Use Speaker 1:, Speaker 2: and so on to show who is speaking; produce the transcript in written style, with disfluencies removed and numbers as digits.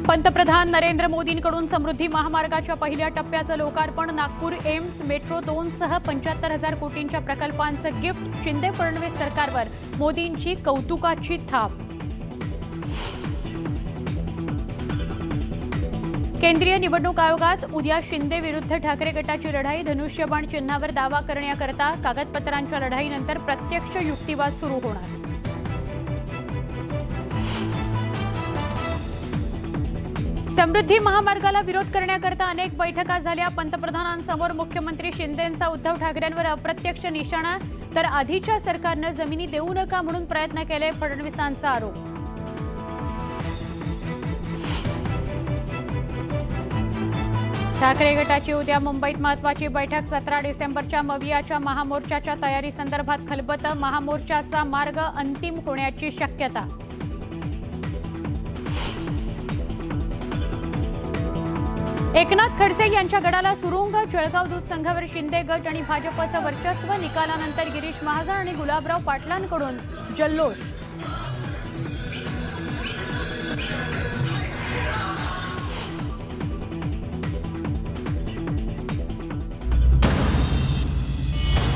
Speaker 1: पंतप्रधान नरेंद्र मोदींकडून समृद्धी महामार्गाच्या पहिल्या टप्प्याचं लोकार्पण। नागपूर एम्स मेट्रो 2 सह 75,000 कोटींच्या प्रकल्पांचं गिफ्ट। शिंदे फडणवीस सरकारवर मोदींची कौतुकाची थाप। केंद्रीय निवडणूक आयोगात उद्या शिंदे विरुद्ध ठाकरे गटाची लढाई। धनुष्यबाण चिन्हावर दावा करण्याकरता कागदपत्रांच्या लढाईनंतर प्रत्यक्ष युक्तिवाद सुरू होणार। समृद्धी महामार्गाला विरोध करण्याकरता अनेक बैठका झाल्या। पंतप्रधानांसमोर मुख्यमंत्री शिंदेंचा उद्धव ठाकरेंवर अप्रत्यक्ष निशाणा, तर आधीच्या सरकारने जमिनी देऊ नका म्हणून प्रयत्न केले, फडणवीसांचा आरोप। ठाकरे गटाची उद्या मुंबईत महत्त्वाची बैठक। 17 डिसेंबरच्या मवियाच्या महामोर्चाच्या तयारी संदर्भात खलबत। महामोर्चाचा मार्ग अंतिम होण्याची शक्यता। एकनाथ खडसे यांच्या गडाला सुरुंग। जळगाव दूध संघावर शिंदे गट आणि भाजपचं वर्चस्व। निकालानंतर गिरीश महाजन आणि गुलाबराव पाटलांकडून जल्लोष।